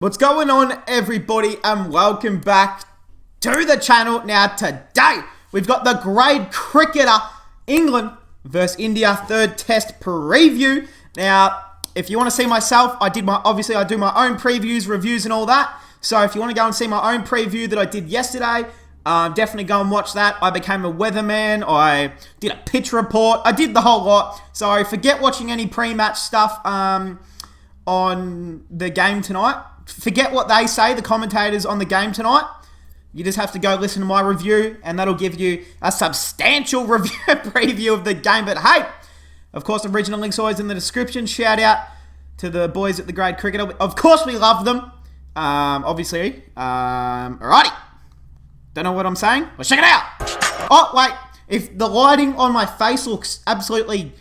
What's going on, everybody, and welcome back to the channel. Now, today, we've got the grade cricketer, England versus India, third test preview. Now, if you want to see myself, I do my own previews, reviews, and all that. So if you want to go and see my own preview that I did yesterday, definitely go and watch that. I became a weatherman. I did a pitch report. I did the whole lot. So forget watching any pre-match stuff on the game tonight. Forget what they say, the commentators on the game tonight. You just have to go listen to my review, and that'll give you a substantial preview of the game. But hey, of course, original links always in the description. Shout out to the boys at the Grade Cricketer. Of course, we love them. Obviously. Alrighty. Don't know what I'm saying? Well, check it out. Oh, wait. If the lighting on my face looks absolutely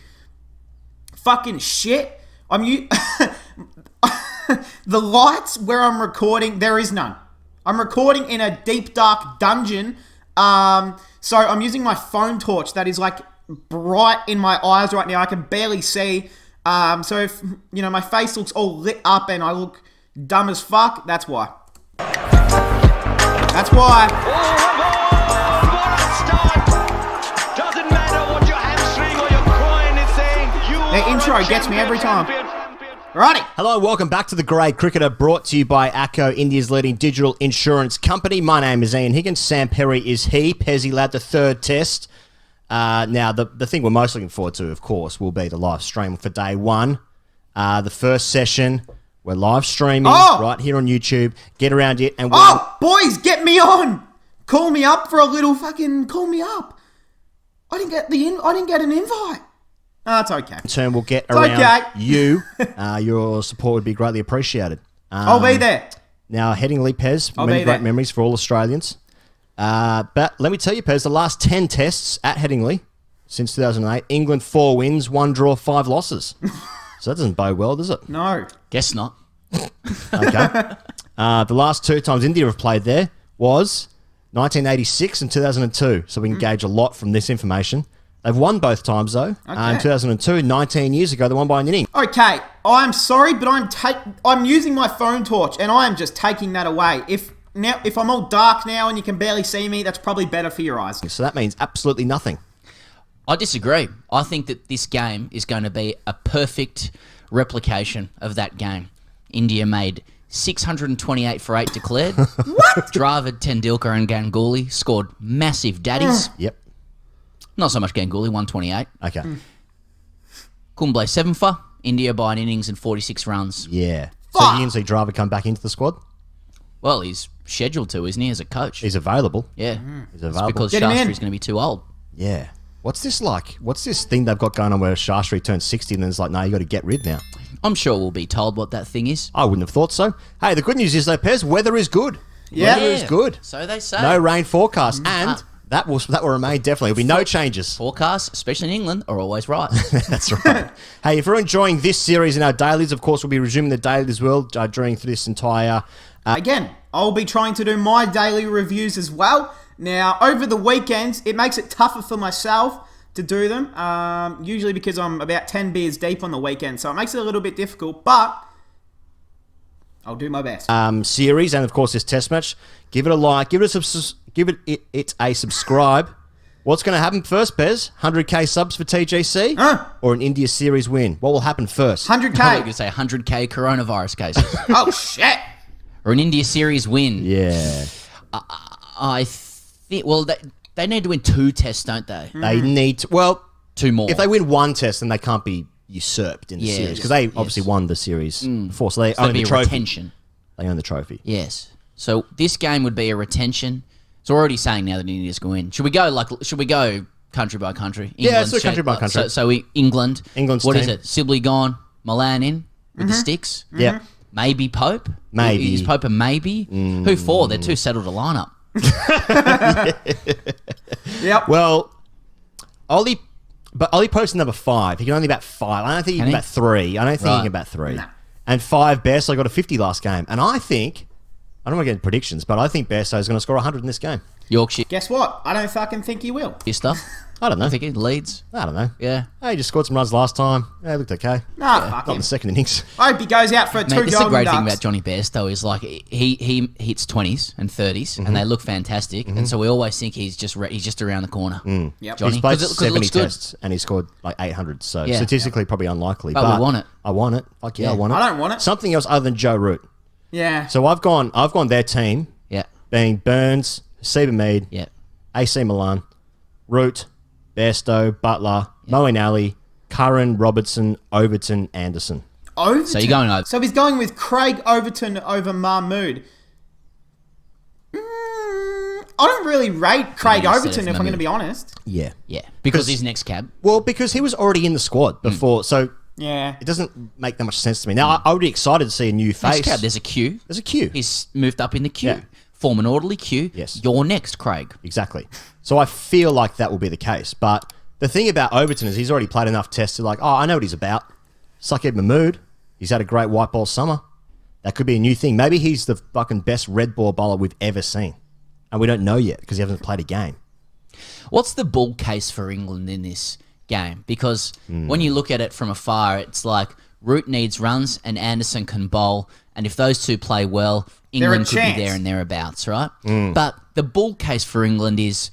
fucking shit, the lights where I'm recording, there is none. I'm recording in a deep, dark dungeon. So I'm using my phone torch that is like bright in my eyes right now. I can barely see. So if, my face looks all lit up and I look dumb as fuck, that's why. That's why. Doesn't matter what your hamstring or your groin is saying. The intro gets me every time. Righty. Hello, welcome back to the Grade Cricketer, brought to you by ACO, India's leading digital insurance company. My name is Ian Higgins. Sam Perry is he. Pezzy lad, the third test. Now, the thing we're most looking forward to, of course, will be the live stream for day one. The first session, we're live streaming right here on YouTube. Get around it and boys, get me on. Call me up for a little fucking. Call me up. I didn't get an invite. It's okay. In turn, we'll get around you. Your support would be greatly appreciated. I'll be there. Now, Headingley, Pez, many great memories for all Australians. But let me tell you, Pez, the last 10 tests at Headingley since 2008, England 4 wins, 1 draw, 5 losses. So that doesn't bode well, does it? No. Guess not. Okay. The last 2 times India have played there was 1986 and 2002. So we can gauge a lot from this information. They've won both times, though. Okay. In 2002, 19 years ago, they won by an inning. Okay, I'm sorry, but I'm using my phone torch, and I am just taking that away. If I'm all dark now and you can barely see me, that's probably better for your eyes. So that means absolutely nothing. I disagree. I think that this game is going to be a perfect replication of that game. India made 628 for 8 declared. What? Dravid, Tendulkar and Ganguly scored massive daddies. Yep. Not so much Ganguly, 128. Okay. Kumble 7 for. India by an innings and 46 runs. Yeah. So you can see Dravid come back into the squad? Well, he's scheduled to, isn't he, as a coach? He's available. Yeah. He's available. It's because Shastri's going to be too old. Yeah. What's this like? What's this thing they've got going on where Shastri turns 60 and then it's like, no, you got to get rid now? I'm sure we'll be told what that thing is. I wouldn't have thought so. Hey, the good news is, though, Pez, weather is good. Yeah. Weather is good. So they say. No rain forecast. And that will remain definitely. There'll be no changes. Forecasts, especially in England, are always right. That's right. Hey, if you're enjoying this series in our dailies, of course, we'll be resuming the dailies as well during this entire... Again, I'll be trying to do my daily reviews as well. Now, over the weekends, it makes it tougher for myself to do them, usually because I'm about 10 beers deep on the weekend, so it makes it a little bit difficult, but I'll do my best. Series, and of course this test match, give it a like, give it a subscribe. What's going to happen first, Pez? 100k subs for TGC? Or an India series win? What will happen first? 100k. I was going to say 100k coronavirus cases. Oh, shit. Or an India series win. Yeah. I think, well, they need to win 2 tests, don't they? They need to, well... 2 more. If they win 1 test, then they can't be usurped in the series, because they obviously won the series before, so they own the trophy. Retention. They own the trophy. Yes. So this game would be a retention. It's already saying now that India's going to win. Should we go country by country? Yeah, let's do country by country. So England's team. Is it? Sibley gone, Milan in with the sticks. Yep. Maybe Pope. Maybe. Is Pope a maybe? Who for? They're too settled a lineup. Yep. Well, Ollie Pope's number 5. He can only bat 5. I don't think he can bat 3. I don't think he can bat 3. No. And 5 best. I got a 50 last game. And I think I don't want to get into predictions, but I think Bairstow is going to score 100 in this game. Yorkshire Guess what? I don't fucking think he will. stuff. I don't know. I think it leads. I don't know. Yeah. Hey, he just scored some runs last time. Yeah, it looked okay. Nah, fuck Not in him. the second innings. I hope he goes out for Mate, two this is the golden great ducks. thing about Johnny Bairstow is like he hits 20s and 30s and they look fantastic, and so we always think he's just around the corner. Yep. Johnny, He's played 'cause it 70 looks good. tests and he scored like 800. So Yeah. statistically, probably unlikely. But we want it. I want it. Fuck yeah, Yeah. I want it. I don't want it. Something else other than Joe Root. Yeah. So I've gone their team Yeah. being Burns, Seba Mead, Yeah. AC Milan, Root, Bairstow, Butler, Moeen Ali, Curran, Robertson, Overton, Anderson. Overton. So you're going over. So he's going with Craig Overton over Mahmood. I don't really rate Craig Yeah, instead Overton, of if I'm going to Mahmood. be honest. Yeah. Yeah. Because he's next cab. Well, because he was already in the squad before, so Yeah. it doesn't make that much sense to me. Now, I would be excited to see a new face. Next cab, there's a queue. There's a queue. He's moved up in the queue. Yeah. Form an orderly queue. Yes. You're next, Craig. Exactly. So I feel like that will be the case. But the thing about Overton is he's already played enough tests to like, oh, I know what he's about. Suckhead Mahmood. He's had a great white ball summer. That could be a new thing. Maybe he's the fucking best red ball bowler we've ever seen. And we don't know yet because he hasn't played a game. What's the bull case for England in this game? Because when you look at it from afar, it's like Root needs runs and Anderson can bowl. And if those two play well, England could chance. be there and thereabouts, right? But the bull case for England is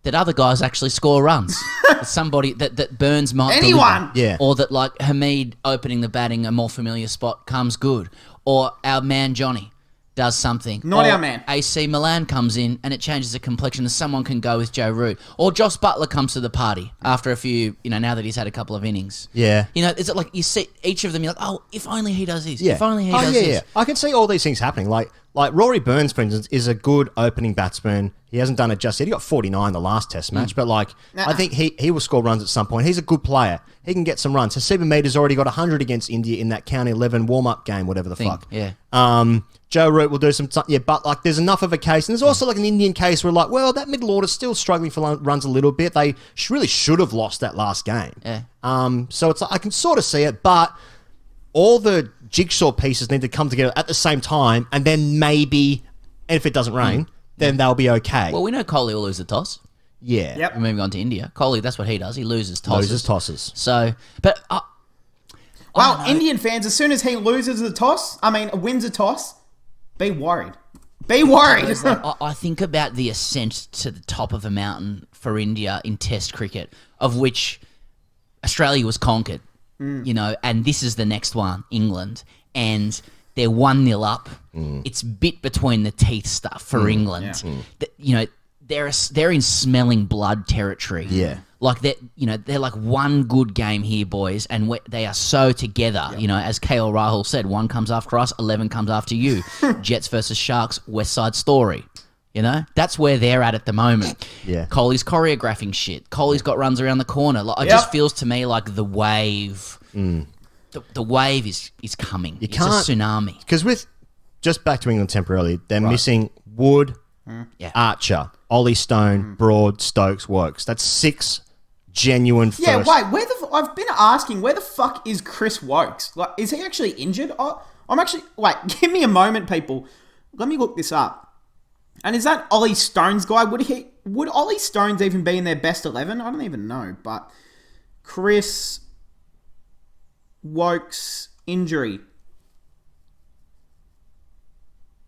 that other guys actually score runs. That somebody that Burns might Anyone. deliver. Yeah. Or that like Hamid opening the batting a more familiar spot comes good. Or our man Johnny does something. Not Or our man. AC Milan comes in and it changes the complexion and someone can go with Joe Root. Or Joss Butler comes to the party after a few, now that he's had a couple of innings. Yeah. Is it like you see each of them, you're like, oh, if only he does this. Yeah. If only he does yeah, this. yeah. I can see all these things happening. Like Rory Burns, for instance, is a good opening batsman. He hasn't done it just yet. He got 49 the last test match, but I think he will score runs at some point. He's a good player. He can get some runs. So Seba Mead has already got 100 against India in that county 11 warm-up game, whatever the fuck. Yeah. Joe Root will do some... but there's enough of a case. And there's also an Indian case where that middle order's still struggling for runs a little bit. They really should have lost that last game. Yeah. So it's I can sort of see it, but all the jigsaw pieces need to come together at the same time, and then maybe, if it doesn't rain, then they'll be okay. Well, we know Kohli will lose the toss. yeah. Yep. We're moving on to India. Kohli, that's what he does. He loses tosses. Loses tosses. So, but... Well, Indian fans, as soon as he wins a toss, be worried. Be worried. It's like, I think about the ascent to the top of a mountain for India in Test cricket, of which Australia was conquered, and this is the next one, England, and they're 1-0 up. It's bit between the teeth stuff for England. They're in smelling blood territory. Yeah. Like they're like one good game here, boys, and they are so together. As KL Rahul said, 1 comes after us, 11 comes after you. Jets versus Sharks, West Side Story. That's where they're at the moment. Yeah. Kohli's choreographing shit. Kohli's got runs around the corner. It just feels to me like the wave. The wave is coming. It's a tsunami. Because just back to England temporarily, they're missing Wood, Yeah. Archer, Ollie Stone, Broad, Stokes, Woakes. That's 6 genuine first. Yeah, wait, I've been asking, where the fuck is Chris Woakes? Is he actually injured? Give me a moment, people. Let me look this up. And is that Ollie Stone's guy? Would Ollie Stones even be in their best 11? I don't even know, but Chris Woakes injury.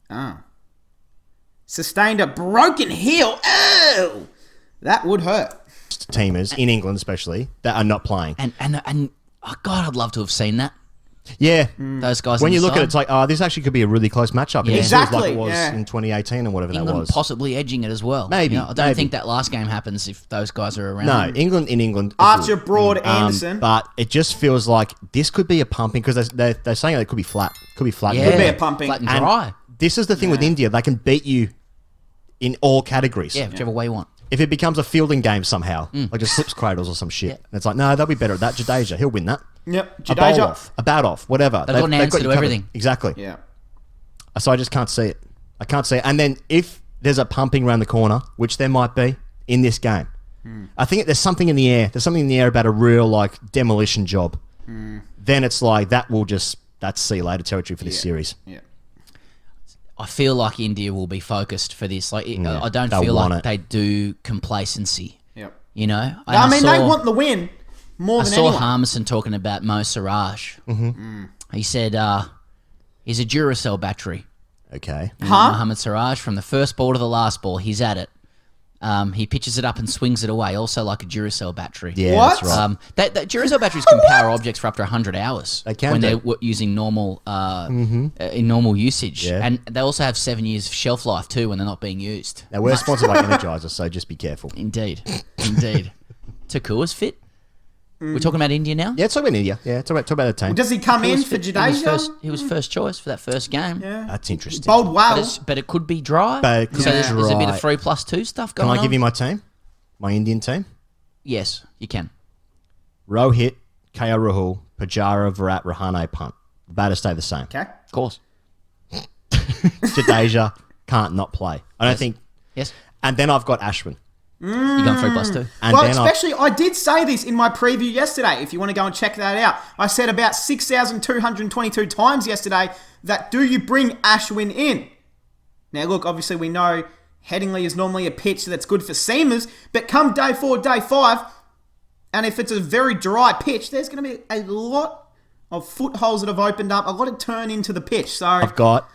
Oh. Sustained a broken heel. Oh! That would hurt. Teamers in England especially that are not playing. And oh God, I'd love to have seen that. Yeah. Those guys. When on you the look at it, side. it's like, this actually could be a really close matchup. Yeah. It feels like Exactly, it was yeah. in 2018 or whatever England that was. possibly edging it as well. Maybe, I don't maybe. think that last game happens if those guys are around. No, England. Archer, Broad, Anderson. But it just feels like this could be a pumping because they're saying it could be flat. Could be flat. Yeah. Could be a pumping. Flat and And dry. this is the thing with India. They can beat you in all categories. Yeah, whichever way you want. If it becomes a fielding game somehow, like just slips cradles or some shit. Yeah. And it's like, no, they'll be better at that. Jadeja, he'll win that. Yep. A bowl Jadeja. off, a bat off, whatever. They've got an answer you to covered. everything. Exactly. Yeah. So I just can't see it. I can't see it. And then if there's a pumping around the corner, which there might be in this game, I think there's something in the air. There's something in the air about a real demolition job. Then it's like that's see you later territory for this series. Yeah. I feel like India will be focused for this. Like, I don't they'll feel want like it. they do complacency. Yep. You know? And I mean, saw- they want the win more I than saw anyone. Harmison talking about Mo Siraj. Mm-hmm. He said he's a Duracell battery. Okay. Mohammad Siraj, from the first ball to the last ball, he's at it. He pitches it up and swings it away, also like a Duracell battery. Yeah, What? that's right. That Duracell batteries can power objects for up to 100 hours. They can when do. they're using normal in normal usage, Yeah. and they also have 7 years of shelf life too when they're not being used. Now, we're sponsored by Energizer, so just be careful. Indeed, indeed. Takua's fit. We're talking about India now. Yeah, talk about India. Yeah, talk about the team. Does he come in was for fit. He was Jadeja? He was first choice for that first game. Yeah. That's interesting. Bowled well. But it could be dry. But it could so be there's a bit dry. of 3+2 stuff Can going on. I give you my team? My Indian team? Yes, you can. Rohit, KL Rahul, Pujara, Virat, Rahane, Punt. The batters stay the same. Okay. Of course. Jadeja can't not play. I don't think. Yes. And then I've got Ashwin. You're going 3+2. And Well, then especially, I did say this in my preview yesterday. If you want to go and check that out, I said about 6,222 times yesterday that do you bring Ashwin in? Now, look, obviously we know Headingley is normally a pitch that's good for seamers, but come day 4, day 5, and if it's a very dry pitch, there's going to be a lot of footholes that have opened up, a lot of turn into the pitch. So, I've got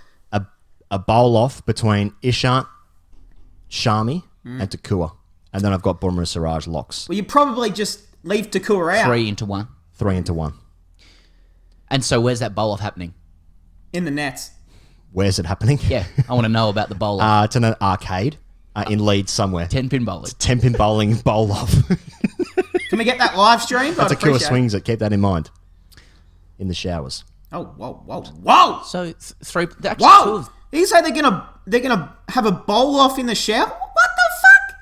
a bowl off between Ishant, Shami, and Takua. And then I've got Bumrah, Siraj, locks. well, you probably just leave Takua out 3 into 1. 3 into 1. And so where's that bowl-off happening? in the nets. Where's it happening? Yeah, I want to know about the bowl-off. It's in an arcade in Leeds somewhere. 10-pin bowling. 10-pin bowling bowl off. Can we get that live streamed? I'd Takua appreciate it. swings it. Keep that in mind. In the showers. Oh, whoa, whoa, whoa! So three. Actually, two Whoa! of, You say they're gonna have a bowl off in the shower? What the fuck?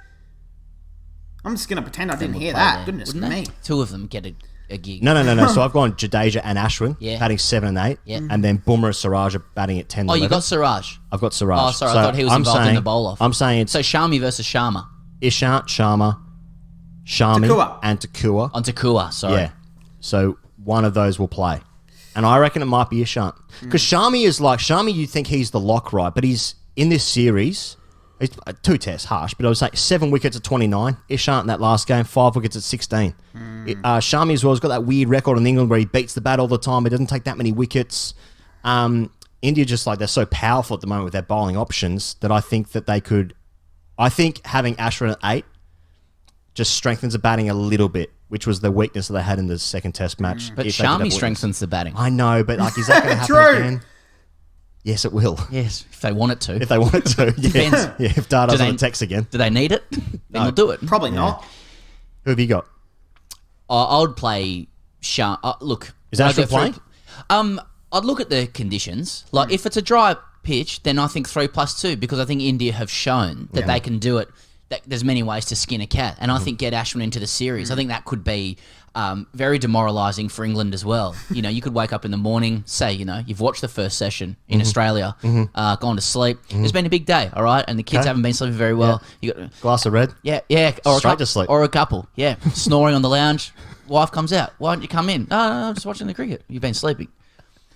I'm just gonna pretend I didn't hear play that. there, Goodness wouldn't me. they? Two of them get a gig. No. So I've gone Jadeja and Ashwin Yeah. batting 7 and 8. Yeah. And then Bumrah, Siraj are batting at 10 and Oh, 11. you got Siraj. I've got Siraj. Oh, sorry, I thought he was involved in the bowl-off. I'm saying it's So Shami versus Sharma. Ishant, Sharma, Shami, Takua. and Takua. On Takua, sorry. Yeah. So one of those will play. And I reckon it might be Ishant. Because Shami, you think he's the lock, right? But he's in this series, he's 2 tests, harsh, but I was like 7 wickets at 29. Ishant in that last game, 5 wickets at 16. Shami as well has got that weird record in England where he beats the bat all the time. He doesn't take that many wickets. India just they're so powerful at the moment with their bowling options that I think that they could. I think having Ashwin at 8 just strengthens the batting a little bit, which was the weakness that they had in the second test match. But if they did have Shami wickets. strengthens the batting. I know, but is that going to happen True. again? Yes, it will. Yes, if they want it to. If they wanted to. Yeah. Depends. Yeah, if Data's Do on they- the text again. Do they need it? Then they'll do it. Probably not. Who have you got? I would play Sham. Look, Is I'd Ashwin go through- playing? I'd look at the conditions. Like if it's a dry pitch, then I think 3+2 because I think India have shown that they can do it. That there's many ways to skin a cat, and I think get Ashwin into the series. I think that could be very demoralising for England as well. You know, you could wake up in the morning, say, you've watched the first session in Australia, gone to sleep. It's been a big day, all right, and the kids Okay. haven't been sleeping very well. You got Glass of red? yeah, Straight to sleep. or a couple, yeah, snoring on the lounge. Wife comes out. Why don't you come in? No, I'm just watching the cricket. You've been sleeping.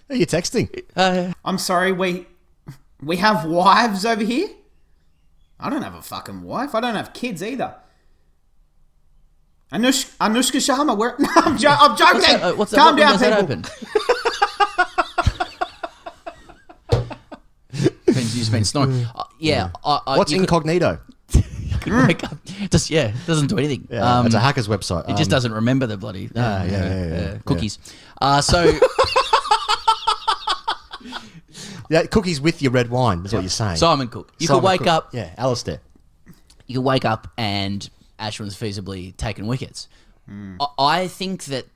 Who are you texting? I'm sorry, we have wives over here? I don't have a fucking wife. I don't have kids either. Anushka Sharma, where? No, I'm joking. What's that? Calm What down, window's people. that open? You've been snoring. Yeah. What's you incognito? could wake up. Just doesn't do anything. Yeah, it's a hacker's website. It just doesn't remember the bloody yeah. cookies. So Yeah, cookies with your red wine, is what you're saying. Simon Cook, you Simon could wake Cook. up. Yeah, Alistair. You could wake up and Ashwin's feasibly taken wickets. I think that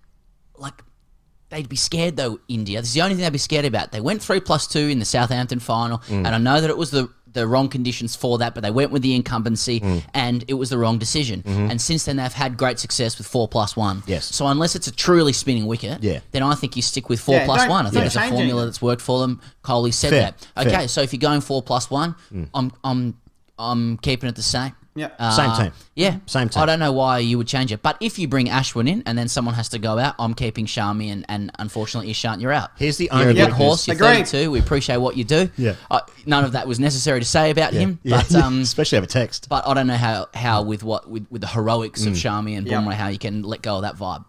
they'd be scared though. India. This is the only thing they'd be scared about. They went 3+2 in the Southampton final, and I know that it was the wrong conditions for that, but they went with the incumbency, and it was the wrong decision. And since then, they've had great success with 4+1. Yes. So unless it's a truly spinning wicket, Yeah. then I think you stick with Yeah, 4+1. I think don't it's a change formula anything. that's worked for them. Coley said Fair, that. Okay, fair. so if you're going 4+1, I'm keeping it the same. Yeah. Same team. Yeah. Same team. I don't know why you would change it. But if you bring Ashwin in and then someone has to go out, I'm keeping Sharmi and unfortunately, Ishant, you're out. Here's the You're only a good weakness. horse. You're Agreed. 32. We appreciate what you do. Yeah. None of that was necessary to say about him. Yeah. But Especially over text. but I don't know how with the heroics of Sharmi and Yep. Bumrah, how you can let go of that vibe.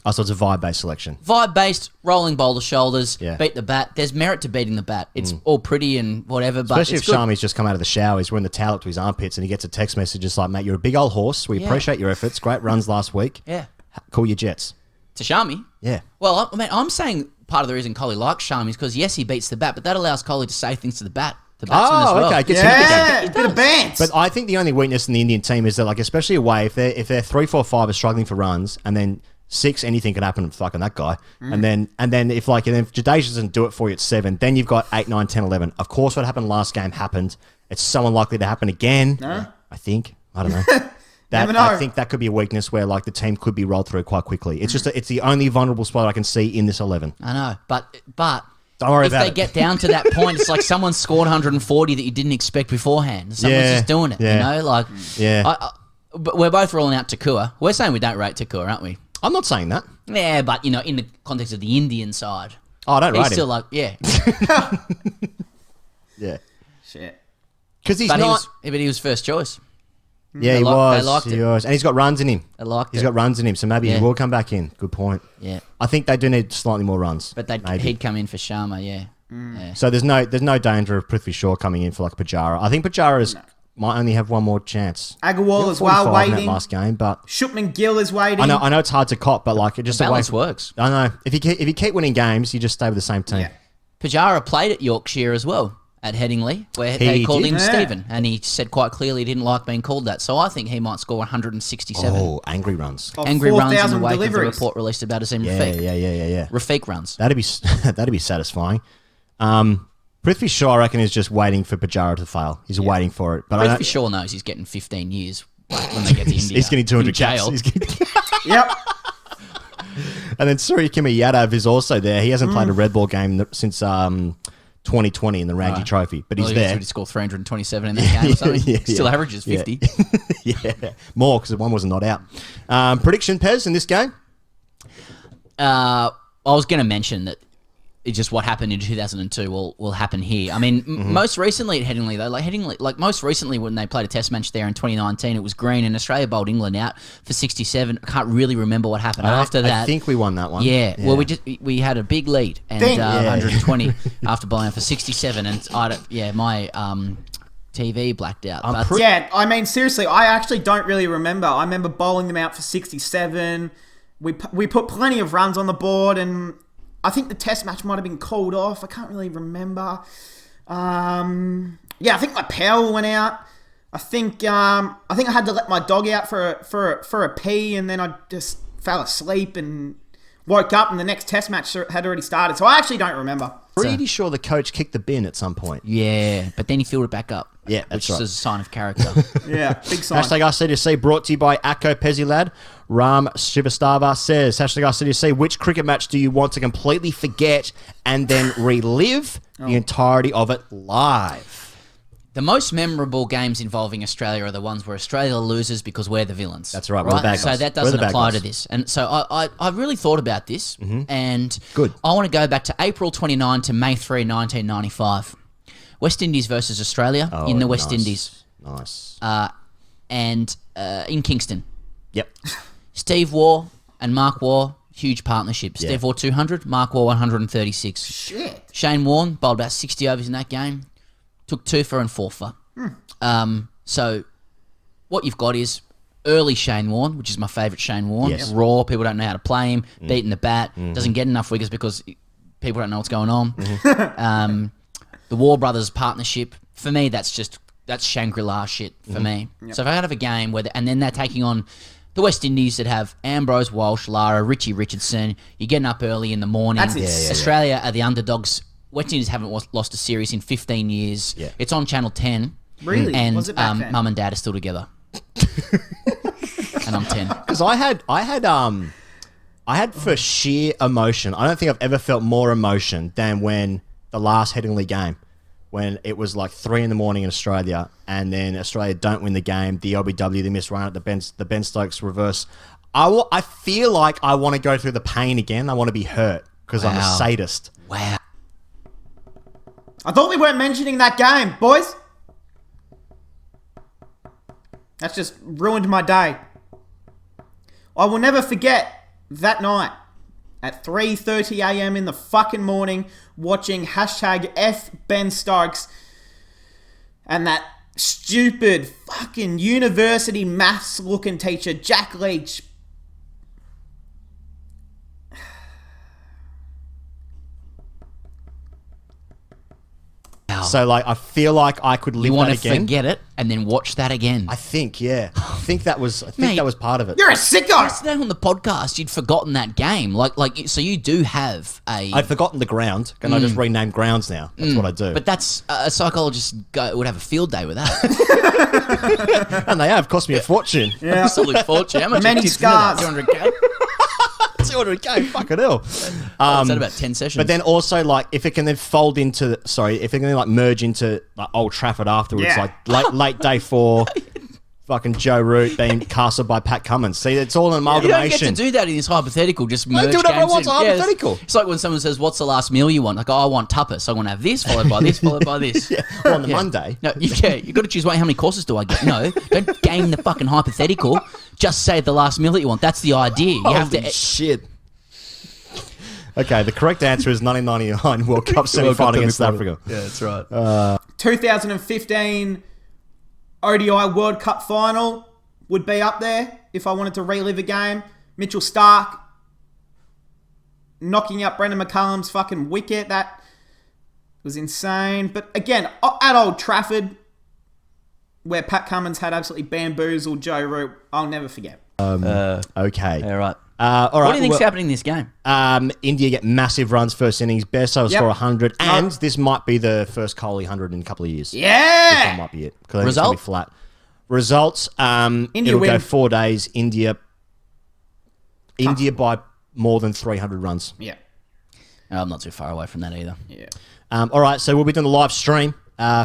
Oh, so it's a vibe-based selection. Vibe-based, rolling bowler shoulders, Yeah. beat the bat. There's merit to beating the bat. It's all pretty and whatever, but Especially if it's good. Shami's just come out of the shower, he's wearing the towel up to his armpits, and he gets a text message just like, mate, you're a big old horse. We Yeah. appreciate your efforts. Great runs last week. Yeah. Call your Jets. To Sharmi. Yeah. Well, I'm saying part of the reason Kohli likes Sharmi is because, yes, he beats the bat, but that allows Kohli to say things to the batsman as well. okay. Gets him in the game. Yeah, bit of bants. But I think the only weakness in the Indian team is that, like, especially away, if they're 3, 4, 5 are struggling for runs, and then 6, anything could happen to fucking that guy. And then if Jadeja doesn't do it for you at 7, then you've got 8, 9, 10, 11. Of course, what happened last game happened. It's so unlikely to happen again. No? I think. I don't know. Never know. I think that could be a weakness where, like, the team could be rolled through quite quickly. It's just it's the only vulnerable spot I can see in this 11. I know, but Don't worry if about they it. get down to that point, it's like someone scored 140 that you didn't expect beforehand. Someone's Yeah, just doing it, yeah. you know? Like, Yeah. but we're both rolling out Takua. We're saying we don't rate Takua, aren't we? I'm not saying that. Yeah, but, in the context of the Indian side, Oh, I don't he's rate still him. like, yeah. Yeah. Shit. Because he's but not... he was first choice. Yeah, They he liked was. it. He was. And he's got runs in him. They liked He's it. got runs in him, so maybe Yeah. he will come back in. Good point. Yeah. I think they do need slightly more runs. But maybe. he'd come in for Sharma, yeah. Yeah. So there's no danger of Prithvi Shaw coming in for like Pujara. I think Pujara might only have one more chance. Agarwal He as got well, 45 in that waiting. last game, but Shupman Gill is waiting. I know it's hard to cop, but like it just Balance away works. I know if you keep winning games, you just stay with the same team. Yeah. Pujara played at Yorkshire as well, at Headingley, where they called did? him Yeah. Stephen, and he said quite clearly he didn't like being called that. So I think he might score 167. Oh, angry runs. Of Angry runs in the 4,000 wake of the deliveries. report released about Azim Yeah, Rafiq. yeah. Rafiq runs. That'd be satisfying. Prithvi Shaw, I reckon, is just waiting for Pujara to fail. He's waiting for it. But I Prithvi don't, Shaw knows he's getting 15 years when they get to India. he's getting 200 in jail. caps. He's getting- Yep. And then Suryakima Yadav is also there. He hasn't played a red ball game since 2020 in the Ranji Trophy, but he's Well, there. He scored 327 in that game or something. Yeah, Still yeah. averages 50. Yeah, more because one was not out. Prediction, Pez, in this game? I was going to mention that it's just what happened in 2002 will happen here. I mean, most recently at Headingley, though, most recently when they played a test match there in 2019, it was green and Australia bowled England out for 67. I can't really remember what happened after that. I think we won that one. Yeah, well, we had a big lead and Dang. 120 after bowling out for 67, and my TV blacked out. But Yeah, I mean, seriously, I actually don't really remember. I remember bowling them out for 67. We put plenty of runs on the board, and I think the test match might have been called off. I can't really remember. I think my power went out. I think I had to let my dog out for a pee, and then I just fell asleep and woke up, and the next test match had already started. So I actually don't remember. Pretty sure the coach kicked the bin at some point. yeah, but then he filled it back up. Yeah, that's which right. is a sign of character. Yeah, big sign. Hashtag RCDC brought to you by Akko Pezilad. Ram Shivastava says, hashtag RCDC, which cricket match do you want to completely forget and then relive the entirety of it live? The most memorable games involving Australia are the ones where Australia loses because we're the villains. That's right, we're the bad So guys. that We're the doesn't bad apply guys. to this. And so I really thought about this, and Good. I want to go back to April 29 to May 3, 1995. West Indies versus Australia in the West nice. Indies. Nice. And in Kingston. Yep. Steve Waugh and Mark Waugh, huge partnership. Yeah. Steve Waugh 200, Mark Waugh 136. Shit. Shane Warne bowled about 60 overs in that game. Took 2 for and 4 for. So what you've got is early Shane Warne, which is my favourite Shane Warne. Yes. Raw, people don't know how to play him. Beating the bat. Doesn't get enough wickets because people don't know what's going on. The Waugh brothers partnership, for me, that's Shangri-La shit for me. So if I have a game where, and then they're taking on the West Indies that have Ambrose, Walsh, Lara, Richie Richardson, you're getting up early in the morning. That's insane. Australia are the underdogs. West Indies haven't lost a series in 15 years. Yeah. It's on Channel 10. Really? And Was it back then? Mum and Dad are still together. And I'm 10. Because I had for sheer emotion, I don't think I've ever felt more emotion than when the last Headingley game, when it was like 3 a.m. in Australia, and then Australia don't win the game. The LBW, they miss run at the Ben Stokes reverse. I feel like I want to go through the pain again. I want to be hurt because I'm a sadist. Wow. I thought we weren't mentioning that game, boys. That's just ruined my day. I will never forget that night at 3:30 a.m. in the fucking morning watching hashtag F Ben Stokes and that stupid fucking university maths looking teacher, Jack Leach. So, like, I feel like I could live You want that to again. forget it and then watch that again. I think, yeah. I think that was Mate, part of it. You're a sicko! Yesterday on the podcast, you'd forgotten that game. So you do have a... I'd forgotten the ground, and I just renamed grounds now. That's what I do. But that's... a psychologist would have a field day with that. And they have cost me a fortune. Yeah. Absolute fortune. How much Many tips into that? scars. 200k? 200k, fucking hell. Is that about 10 sessions? But then also, like, if it can then fold into, if it can then, like, merge into, like, Old Trafford afterwards, Yeah. like, late day 4, fucking Joe Root being casted by Pat Cummins. See, it's all an You amalgamation. don't get to do that in this hypothetical. Just merge do whatever I games want, in. it's hypothetical. It's like when someone says, "What's the last meal you want?" Like, "Oh, I want tapas. I want to have this, followed by this, followed by this." Or on the Monday. No, you got to choose. Wait, how many courses do I get? No, don't game the fucking hypothetical. Just say the last meal that you want. That's the idea. You have Holy to. shit. Okay, the correct answer is 1999 World Cup semi-final against Africa. Yeah, that's right. 2015 ODI World Cup final would be up there if I wanted to relive a game. Mitchell Stark knocking out Brendan McCullum's fucking wicket. That was insane. But again, at Old Trafford, where Pat Cummins had absolutely bamboozled Joe Root, I'll never forget. Okay. All right. All right. What do you think's happening in this game? India get massive runs first innings, best over Yep. score 100, and No. this might be the first Kohli 100 in a couple of years. That Yeah! might be it. 'Cause I think it's Result? gonna be flat. Results, it'll go win. 4 days. India by more than 300 runs. Yeah. I'm not too far away from that either. Yeah. All right, so we'll be doing the live stream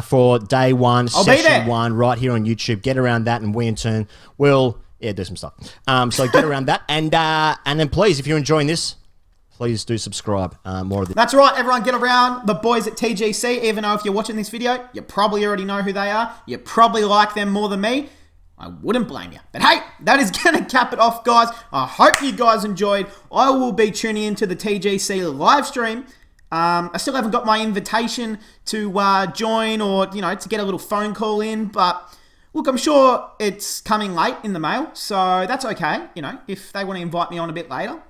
for day 1, I'll be there. session 1, right here on YouTube. Get around that, and we in turn will do some stuff. So get around that, and then please, if you're enjoying this, please do subscribe. More of the That's right, everyone, get around the boys at TGC, even though if you're watching this video, you probably already know who they are. You probably like them more than me. I wouldn't blame you. But hey, that is going to cap it off, guys. I hope you guys enjoyed. I will be tuning into the TGC live stream. I still haven't got my invitation to join or, to get a little phone call in. But look, I'm sure it's coming late in the mail. So that's okay. If they want to invite me on a bit later,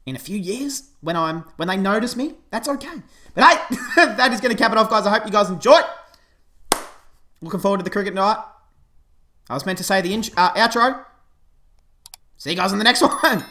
in a few years, when they notice me, that's okay. But hey, that is going to cap it off, guys. I hope you guys enjoyed. Looking forward to the cricket night. I was meant to say the outro. See you guys in the next one.